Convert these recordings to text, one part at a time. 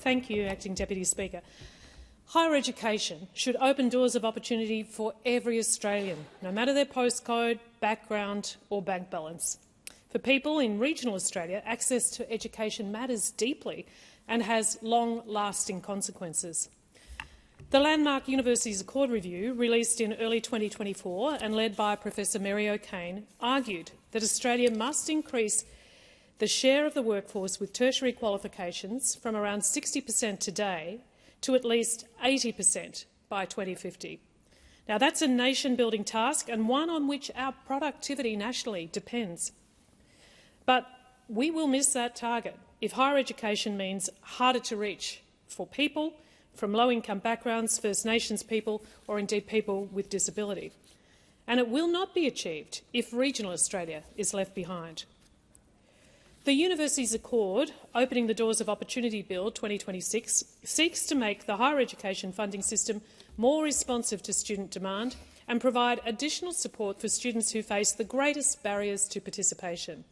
Thank you, Acting Deputy Speaker. Higher education should open doors of opportunity for every Australian, no matter their postcode, background or bank balance. For people in regional Australia, access to education matters deeply and has long-lasting consequences. The landmark Universities Accord review, released in early 2024 and led by Professor Mary O'Kane, argued that Australia must increase the share of the workforce with tertiary qualifications from around 60% today to at least 80% by 2050. Now, that's a nation-building task and one on which our productivity nationally depends. But we will miss that target if higher education means harder to reach for people from low-income backgrounds, First Nations people or indeed people with disability. And it will not be achieved if regional Australia is left behind. The Universities Accord, Opening the Doors of Opportunity Bill 2026, seeks to make the higher education funding system more responsive to student demand and provide additional support for students who face the greatest barriers to participation.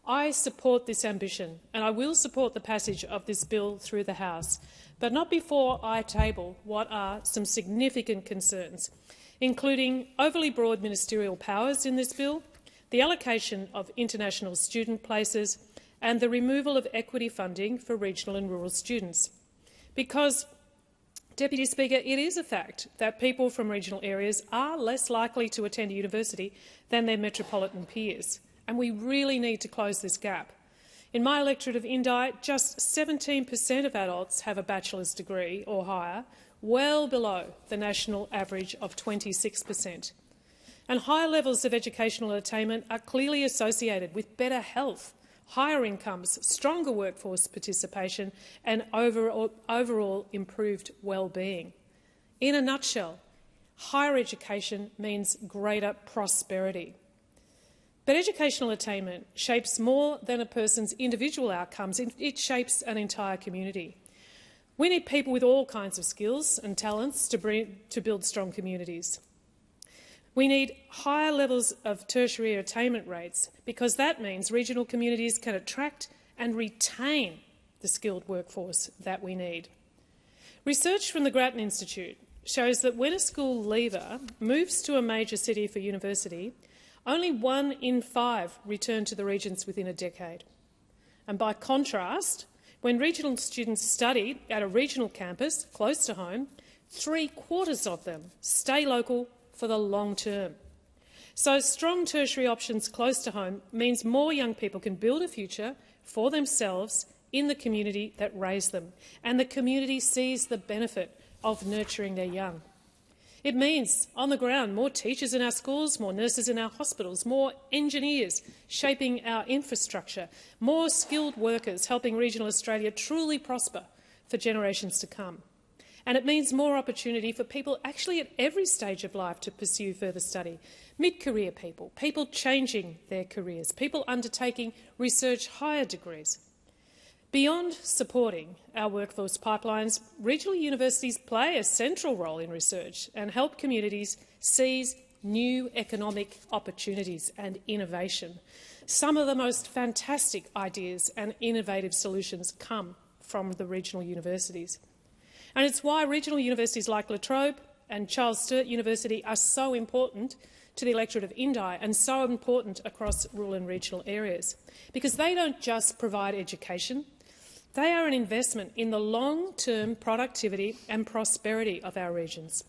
I support this ambition and I will support the passage of this bill through the House, but not before I table what are some significant concerns, including overly broad ministerial powers in this bill, the allocation of international student places and the removal of equity funding for regional and rural students. Because, Deputy Speaker, it is a fact that people from regional areas are less likely to attend a university than their metropolitan peers, and we really need to close this gap. In my electorate of Indi, just 17% of adults have a bachelor's degree or higher, well below the national average of 26%. And higher levels of educational attainment are clearly associated with better health, higher incomes, stronger workforce participation and overall improved well-being. In a nutshell, higher education means greater prosperity. But educational attainment shapes more than a person's individual outcomes. It shapes an entire community. We need people with all kinds of skills and talents to build strong communities. We need higher levels of tertiary attainment rates because that means regional communities can attract and retain the skilled workforce that we need. Research from the Grattan Institute shows that when a school leaver moves to a major city for university, only 1 in 5 return to the regions within a decade. And by contrast, when regional students study at a regional campus close to home, 3/4 of them stay local for the long term. So strong tertiary options close to home means more young people can build a future for themselves in the community that raised them, and the community sees the benefit of nurturing their young. It means, on the ground, more teachers in our schools, more nurses in our hospitals, more engineers shaping our infrastructure, more skilled workers helping regional Australia truly prosper for generations to come. And it means more opportunity for people actually at every stage of life to pursue further study. Mid-career people, people changing their careers, people undertaking research higher degrees. Beyond supporting our workforce pipelines, regional universities play a central role in research and help communities seize new economic opportunities and innovation. Some of the most fantastic ideas and innovative solutions come from the regional universities. And it's why regional universities like La Trobe and Charles Sturt University are so important to the electorate of Indi and so important across rural and regional areas, because they don't just provide education, they are an investment in the long-term productivity and prosperity of our regions.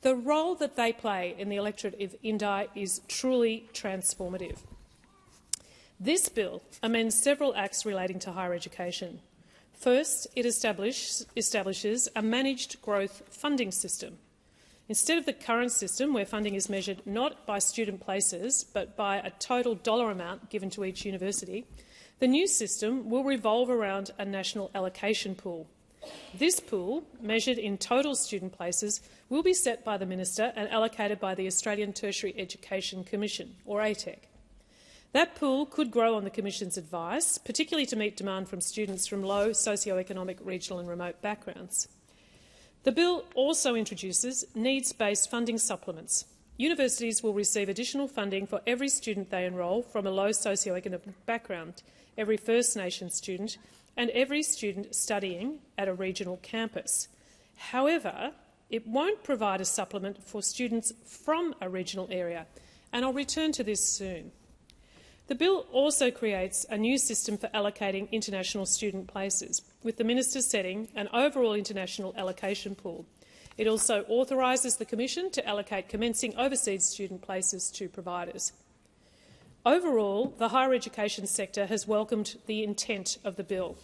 The role that they play in the electorate of Indi is truly transformative. This bill amends several acts relating to higher education. First, it establishes a managed growth funding system. Instead of the current system, where funding is measured not by student places but by a total dollar amount given to each university, the new system will revolve around a national allocation pool. This pool, measured in total student places, will be set by the Minister and allocated by the Australian Tertiary Education Commission, or ATEC. That pool could grow on the Commission's advice, particularly to meet demand from students from low socio-economic, regional and remote backgrounds. The bill also introduces needs-based funding supplements. Universities will receive additional funding for every student they enrol from a low socio-economic background, every First Nations student and every student studying at a regional campus. However, it won't provide a supplement for students from a regional area, and I'll return to this soon. The bill also creates a new system for allocating international student places, with the minister setting an overall international allocation pool. It also authorises the Commission to allocate commencing overseas student places to providers. Overall, the higher education sector has welcomed the intent of the bill.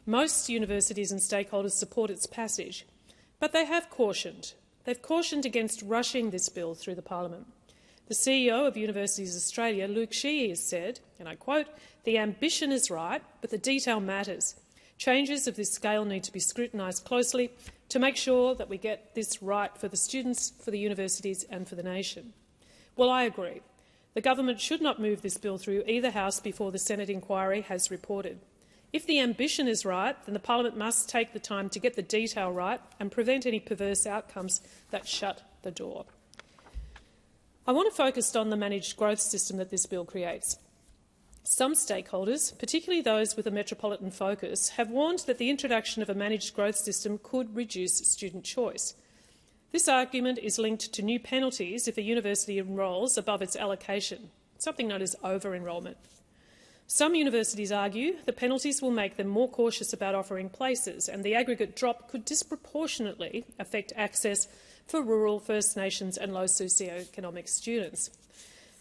Most universities and stakeholders support its passage, but they have cautioned. They've cautioned against rushing this bill through the Parliament. The CEO of Universities Australia, Luke Sheehy, has said, and I quote, "The ambition is right, but the detail matters. Changes of this scale need to be scrutinised closely to make sure that we get this right for the students, for the universities and for the nation." Well, I agree. The government should not move this bill through either House before the Senate inquiry has reported. If the ambition is right, then the Parliament must take the time to get the detail right and prevent any perverse outcomes that shut the door. I want to focus on the managed growth system that this bill creates. Some stakeholders, particularly those with a metropolitan focus, have warned that the introduction of a managed growth system could reduce student choice. This argument is linked to new penalties if a university enrolls above its allocation, something known as over-enrolment. Some universities argue the penalties will make them more cautious about offering places, and the aggregate drop could disproportionately affect access for rural, First Nations and low socioeconomic students.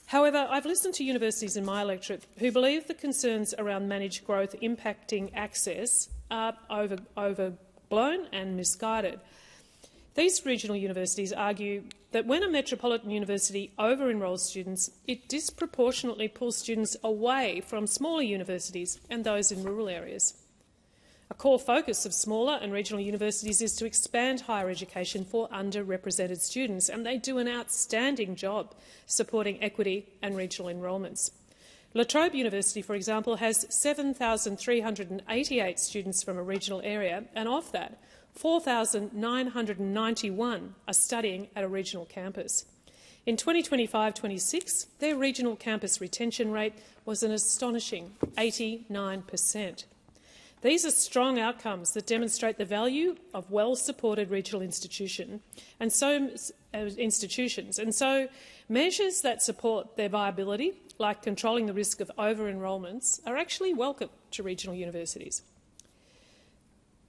However, I've listened to universities in my electorate who believe the concerns around managed growth impacting access are overblown and misguided. These regional universities argue that when a metropolitan university over-enrolls students, it disproportionately pulls students away from smaller universities and those in rural areas. A core focus of smaller and regional universities is to expand higher education for underrepresented students, and they do an outstanding job supporting equity and regional enrolments. La Trobe University, for example, has 7,388 students from a regional area, and of that, 4,991 are studying at a regional campus. In 2025-26, their regional campus retention rate was an astonishing 89%. These are strong outcomes that demonstrate the value of well-supported regional institutions, and so measures that support their viability, like controlling the risk of over-enrolments, are actually welcome to regional universities.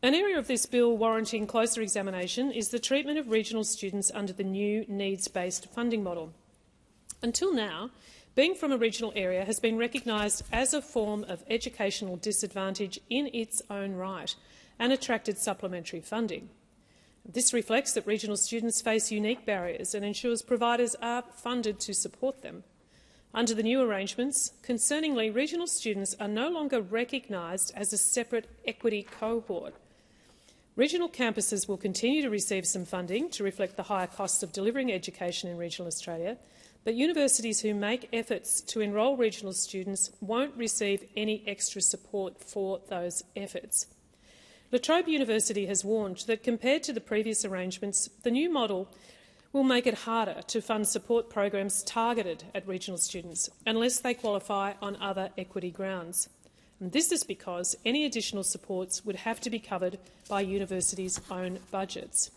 An area of this bill warranting closer examination is the treatment of regional students under the new needs-based funding model. Until now, being from a regional area has been recognised as a form of educational disadvantage in its own right and attracted supplementary funding. This reflects that regional students face unique barriers and ensures providers are funded to support them. Under the new arrangements, concerningly, regional students are no longer recognised as a separate equity cohort. Regional campuses will continue to receive some funding to reflect the higher costs of delivering education in regional Australia, but universities who make efforts to enrol regional students won't receive any extra support for those efforts. La Trobe University has warned that compared to the previous arrangements, the new model will make it harder to fund support programs targeted at regional students unless they qualify on other equity grounds. And this is because any additional supports would have to be covered by universities' own budgets.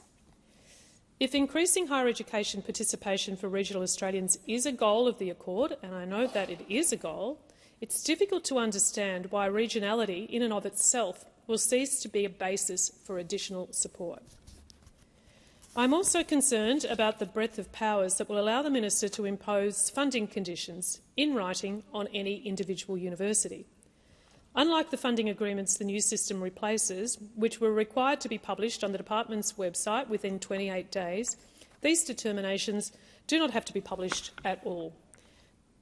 If increasing higher education participation for regional Australians is a goal of the Accord, and I know that it is a goal, it's difficult to understand why regionality in and of itself will cease to be a basis for additional support. I'm also concerned about the breadth of powers that will allow the minister to impose funding conditions in writing on any individual university. Unlike the funding agreements the new system replaces, which were required to be published on the department's website within 28 days, these determinations do not have to be published at all.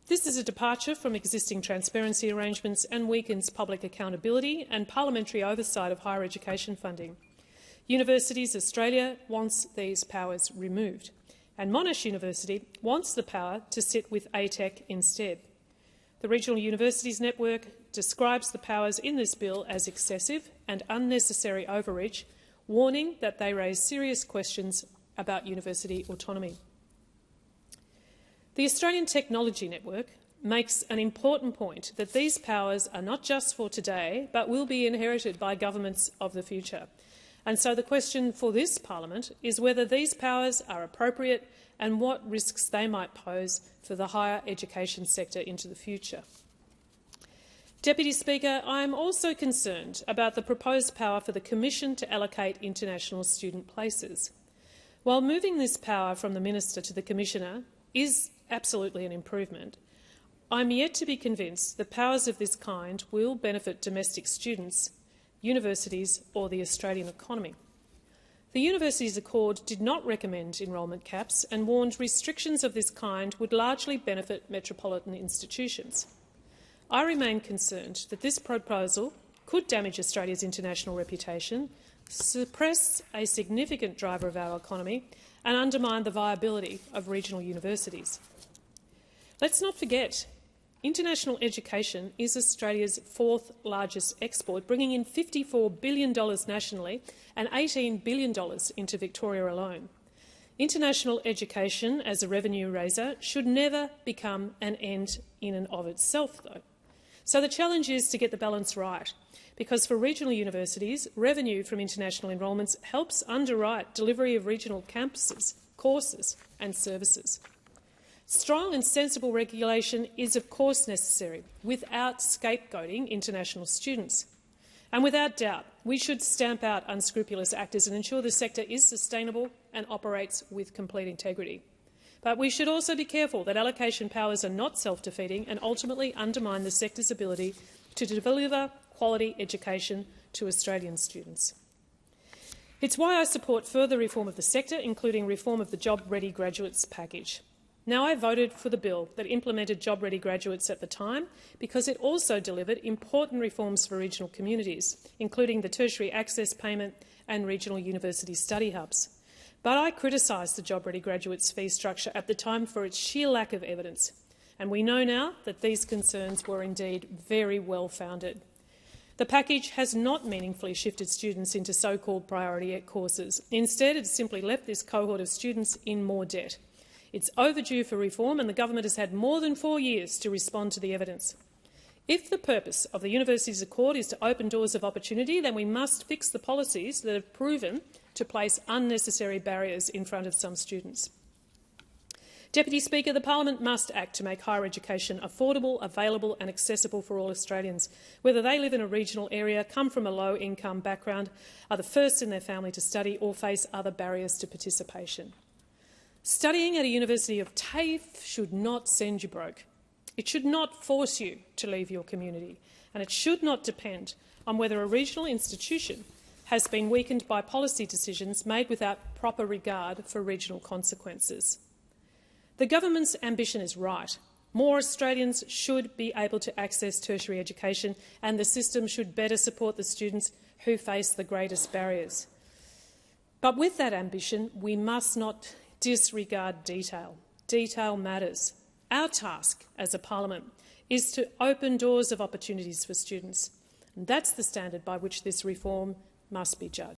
This is a departure from existing transparency arrangements and weakens public accountability and parliamentary oversight of higher education funding. Universities Australia wants these powers removed, and Monash University wants the power to sit with ATEC instead. The Regional Universities Network describes the powers in this bill as excessive and unnecessary overreach, warning that they raise serious questions about university autonomy. The Australian Technology Network makes an important point that these powers are not just for today, but will be inherited by governments of the future. And so the question for this parliament is whether these powers are appropriate and what risks they might pose for the higher education sector into the future. Deputy Speaker, I am also concerned about the proposed power for the Commission to allocate international student places. While moving this power from the Minister to the Commissioner is absolutely an improvement, I'm yet to be convinced that powers of this kind will benefit domestic students, universities or the Australian economy. The Universities Accord did not recommend enrolment caps and warned restrictions of this kind would largely benefit metropolitan institutions. I remain concerned that this proposal could damage Australia's international reputation, suppress a significant driver of our economy and undermine the viability of regional universities. Let's not forget, international education is Australia's fourth largest export, bringing in $54 billion nationally and $18 billion into Victoria alone. International education as a revenue raiser should never become an end in and of itself, though. So the challenge is to get the balance right, because for regional universities, revenue from international enrolments helps underwrite delivery of regional campuses, courses and services. Strong and sensible regulation is of course necessary, without scapegoating international students. And without doubt, we should stamp out unscrupulous actors and ensure the sector is sustainable and operates with complete integrity. But we should also be careful that allocation powers are not self-defeating and ultimately undermine the sector's ability to deliver quality education to Australian students. It's why I support further reform of the sector, including reform of the Job Ready Graduates package. Now, I voted for the bill that implemented Job Ready Graduates at the time because it also delivered important reforms for regional communities, including the tertiary access payment and regional university study hubs. But I criticised the Job Ready Graduates fee structure at the time for its sheer lack of evidence, and we know now that these concerns were indeed very well founded. The package has not meaningfully shifted students into so-called priority courses. Instead, it has simply left this cohort of students in more debt. It's overdue for reform, and the government has had more than 4 years to respond to the evidence. If the purpose of the Universities Accord is to open doors of opportunity, then we must fix the policies that have proven to place unnecessary barriers in front of some students. Deputy Speaker, the Parliament must act to make higher education affordable, available and accessible for all Australians, whether they live in a regional area, come from a low-income background, are the first in their family to study or face other barriers to participation. Studying at a university of TAFE should not send you broke. It should not force you to leave your community, and it should not depend on whether a regional institution has been weakened by policy decisions made without proper regard for regional consequences. The government's ambition is right. More Australians should be able to access tertiary education, and the system should better support the students who face the greatest barriers. But with that ambition, we must not disregard detail. Detail matters. Our task as a parliament is to open doors of opportunities for students, and that's the standard by which this reform must be judged.